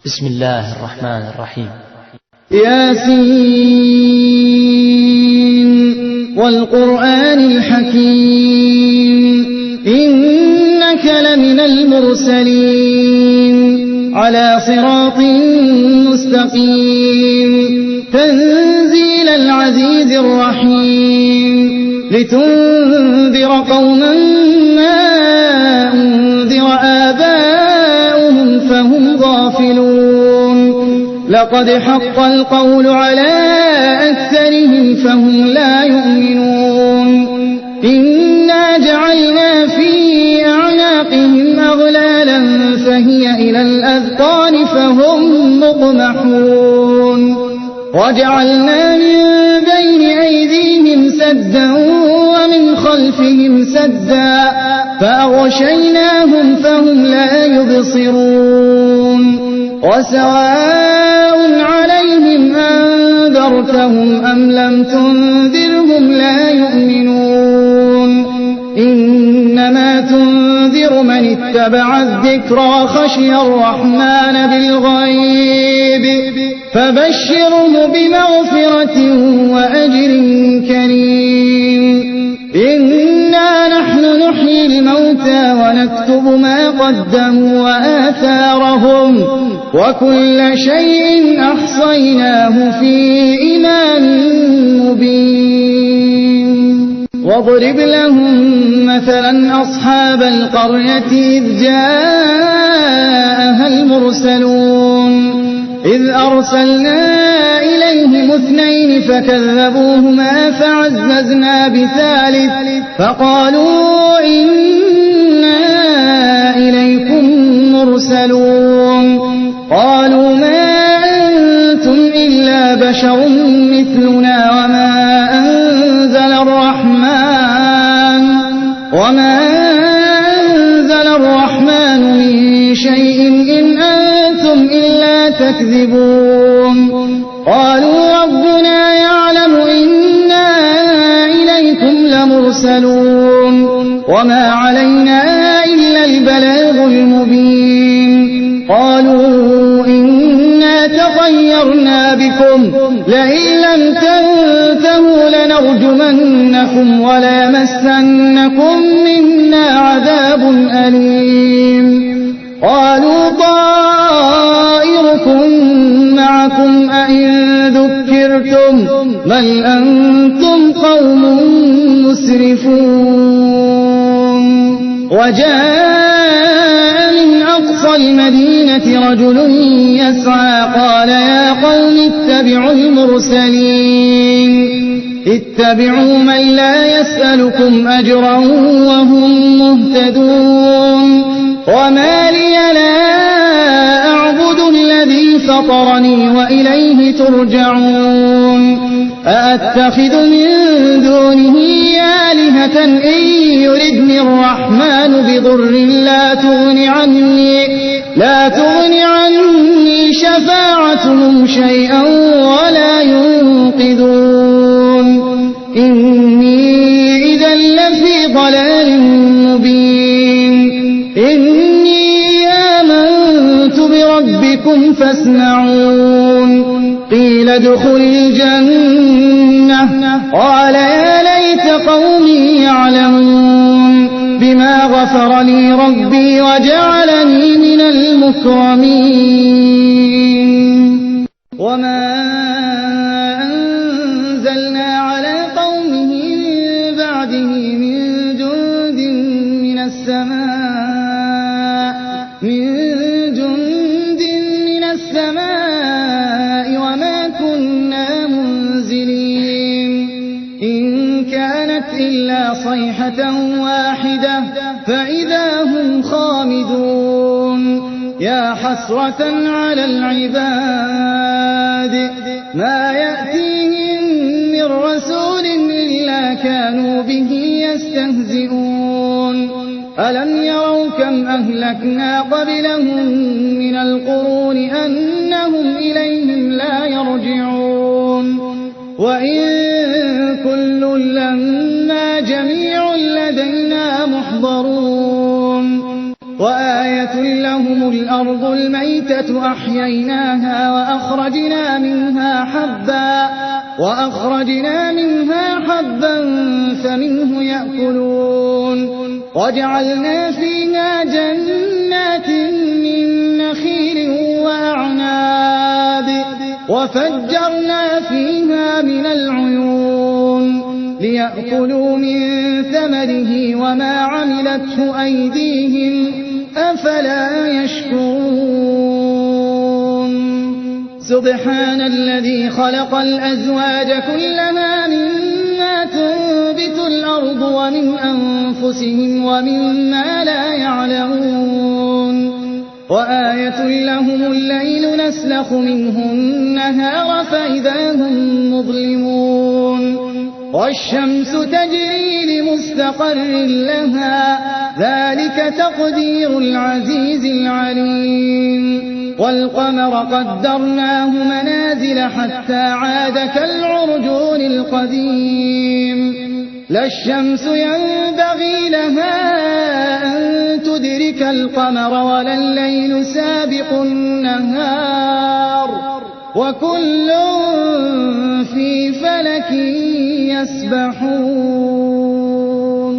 بسم الله الرحمن الرحيم. ياسين والقرآن الحكيم إنك لمن المرسلين على صراط مستقيم تنزيل العزيز الرحيم لتنذر قوما ما أنذر آباؤهم فهم غافلون لقد حق القول على أكثرهم فهم لا يؤمنون إنا جعلنا في أعناقهم أغلالا فهي إلى الأذقان فهم مقمحون وجعلنا من بين أيديهم سدا ومن خلفهم سدا فأغشيناهم فهم لا يبصرون وسواء عليهم أنذرتهم أم لم تنذرهم لا يؤمنون إنما تنذر من اتبع الذكر وخشي الرحمن بالغيب فبشره بمغفرة وأجر كريم إنا نحن نحيي الموتى ونكتب ما قدموا وآثارهم وكل شيء أحصيناه في إمام مبين واضرب لهم مثلا أصحاب القرية إذ جاءها المرسلون إذ أرسلنا إليهم 2 فكذبوهما فعززنا بثالث فقالوا إنا إليكم مرسلون قالوا ما أنتم إلا بشر مثلنا وما أنزل الرحمن من شيء إن أنتم إلا تكذبون قالوا ربنا يعلم إنا إليكم لمرسلون وما علينا إلا البلاغ المبين قالوا إنا تطيرنا بكم لئن لم تنتهوا لنرجمنكم وليمسنكم منا عذاب أليم قالوا طائركم معكم أئن ذكرتم بل أنتم قوم مسرفون وجاء من أقصى المدينة رجل يسعى قال يا قوم اتبعوا المرسلين اتبعوا من لا يسألكم أجرا وهم مهتدون وما لي لا أعبد الذي فطرني وإليه ترجعون أأتخذ من دونه آلهة إن يردني الرحمن بضر لا تغن عني شفاعتهم شيئا ولا ينقذون إني إذا لفي ضلال مبين إني آمنت بربكم فاسمعون قيل ادخل الجنة قال يا ليت قومي يعلمون بما غفر لي ربي وجعلني من المكرمين وما أنزلنا على قومه من بعده من جند من السماء وما كنا منزلين إن كانت إلا صيحة واحدة فإذا هم خامدون يا حسرة على العباد ما يأتيهم من رسول إلا كانوا به يستهزئون ألم يروا كم أهلكنا قبلهم من القرون أنهم إليهم لا يرجعون وإن كل لما جميع لدينا محضرون وآية لهم الأرض الميتة أحييناها وأخرجنا منها حبا فمنه يأكلون وجعلنا فيها جنات من نخيل وأعناب وفجرنا فيها من العيون ليأكلوا من ثمره وما عملته أيديهم أفلا يشكرون سبحان الذي خلق الأزواج كلها مما تنبت الأرض ومن أنفسهم ومما لا يعلمون وآية لهم الليل نسلخ منه النهار فإذا هم مظلمون والشمس تجري لمستقر لها ذلك تقدير العزيز العليم والقمر قدرناه منازل حتى عاد كالعرجون القديم لا الشمس ينبغي لها أن تدرك القمر ولا الليل سابق النهار وكل في فلك يسبحون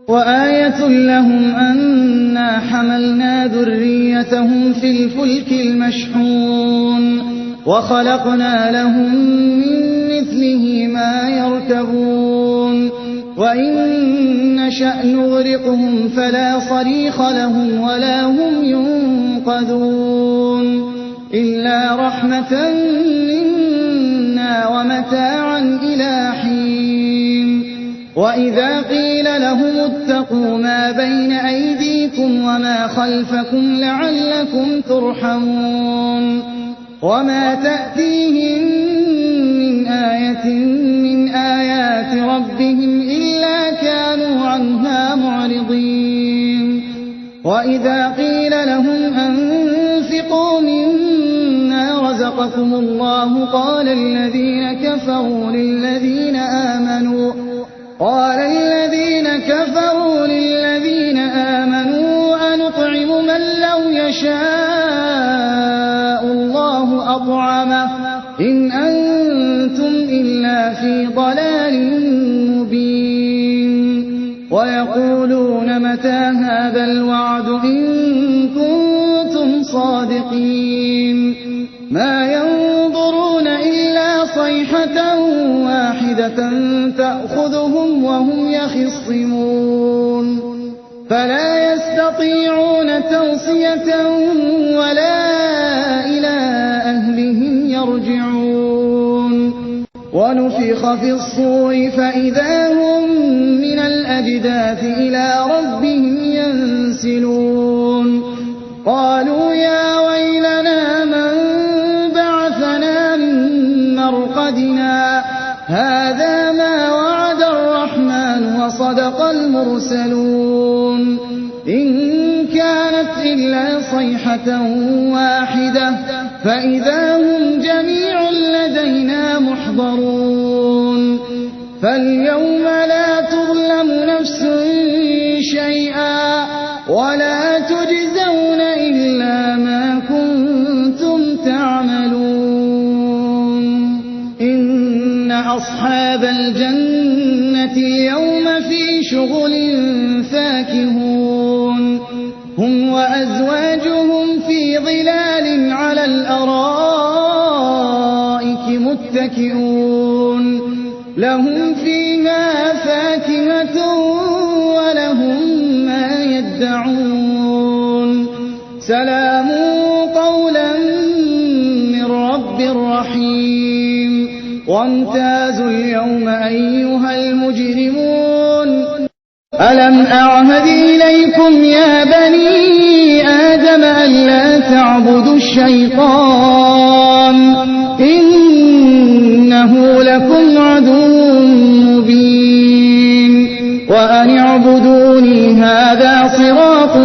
وآية لهم أنا حملنا ذريتهم في الفلك المشحون وخلقنا لهم من مثله ما يركبون وإن نشأ نغرقهم فلا صريخ لهم ولا هم ينقذون إلا رحمة منا ومتاعا إلى حين وإذا قيل لهم اتقوا ما بين أيديكم وما خلفكم لعلكم ترحمون وما تأتيهم من آية من آيات ربهم إلا كانوا عنها معرضين وإذا قيل لهم أنفقوا مما رزقكم الله قال الذين كفروا للذين آمنوا أنطعم من لو يشاء الله أطعمه إن أنتم إلا في ضلال مبين ويقولون متى هذا الوعد إن كنتم صادقين ما ينظرون إلا صيحة واحدة تأخذهم وهم يخصمون فلا يستطيعون توصية ولا إلى أهلهم يرجعون ونفخ في الصور فإذا هم من الأجداث إلى ربهم ينسلون قالوا يا ويلنا من بعثنا من مرقدنا هذا ما وعد الرحمن وصدق المرسلون إن كانت إلا صيحة واحدة فإذا هم جميع لدينا محضرون فاليوم لا تظلم نفس شيئا ولا تجزون إلا ما كنتم تعملون إن أصحاب الجنة اليوم في شغل فاكهون هم وأزواجهم في ظلال على الأرائك متكئون لهم فيها فاكهة ولهم ما يدعون سلام قولا من رب رحيم وامتازوا اليوم أيها المجرمون ألم أعهد إليكم يا بني آدم ألا تعبدوا الشيطان إنه لكم عدو مبين وأن اعبدوني هذا صراط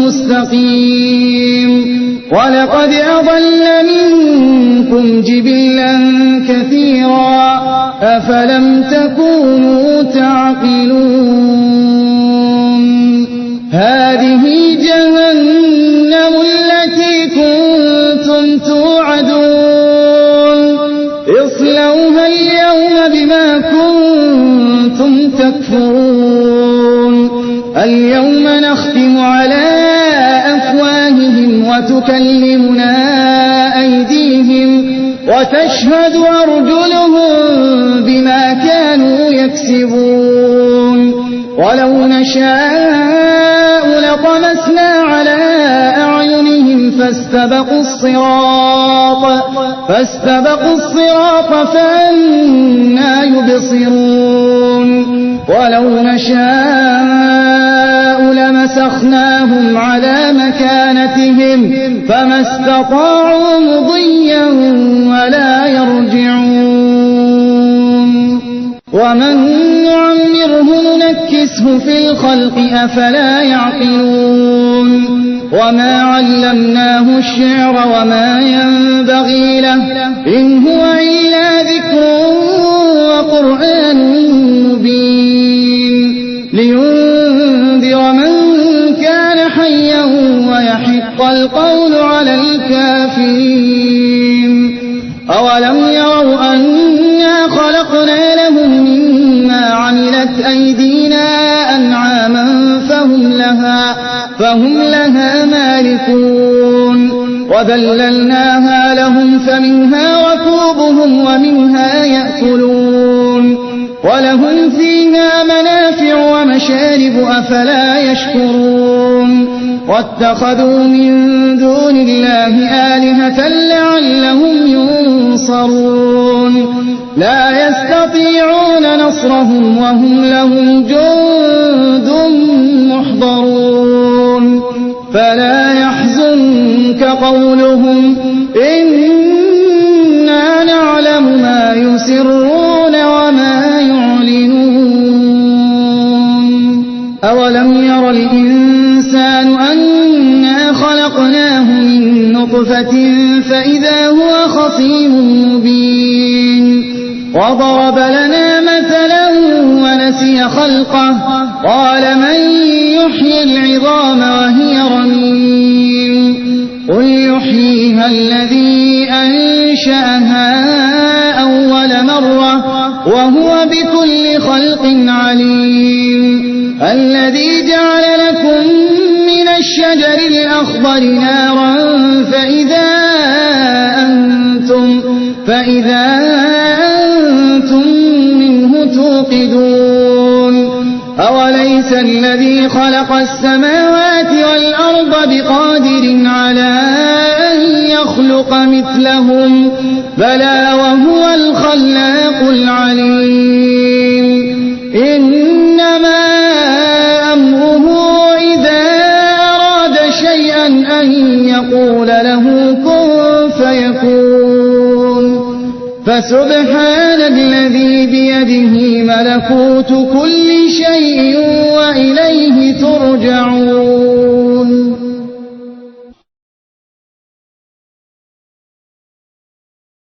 مستقيم ولقد أضل منكم جبلا كثيرا أفلم تكونوا تعقلون هذه توعدون اصلوها اليوم بما كنتم تكفرون اليوم نختم على أفواههم وتكلمنا أيديهم وتشهد أرجلهم بما كانوا يكسبون ولو نشاء لطمسنا على أعينهم فاستبقوا الصراط فأنى يبصرون ولو نشاء لمسخناهم على مكانتهم فما استطاعوا مضيا ولا يرجعون ومن نعمره ننكسه في الخلق أفلا يعقلون وما علمناه الشعر وما ينبغي له إن هو إلا ذكر وقرآن مبين لينذر من كان حيا ويحق القول على الكافرين أولم يروا أنا خلقنا لهم مما عملت أيدينا أنعاما فهم لها مالكون وذللناها لهم فمنها ركوبهم ومنها يأكلون ولهم فيها منافع ومشارب أفلا يشكرون واتخذوا من دون الله آلهة لعلهم ينصرون لا يستطيعون نصرهم وهم لهم جند محضرون فلا يحزنك قولهم إنا نعلم ما يسرون وما يعلنون أولم ير الإنسان أنا خلقناه من نطفة فإذا هو خصيم مبين وضرب لنا مثلا ونسي خلقه قال من يحيي العظام وهي رميم قل يحييها الذي أنشأها أول مرة وهو بكل خلق عليم الذي جعل لكم من الشجر الأخضر نارا فإذا أنتم منه توقدون أوليس الذي خلق السماوات والأرض بقادر على أن يخلق مثلهم بلى وهو الخلاق العليم إنما أمره إذا أراد شيئا أن يقول له كن فيكون فسبحان الذي بيده ملكوت كل شيء وإليه ترجعون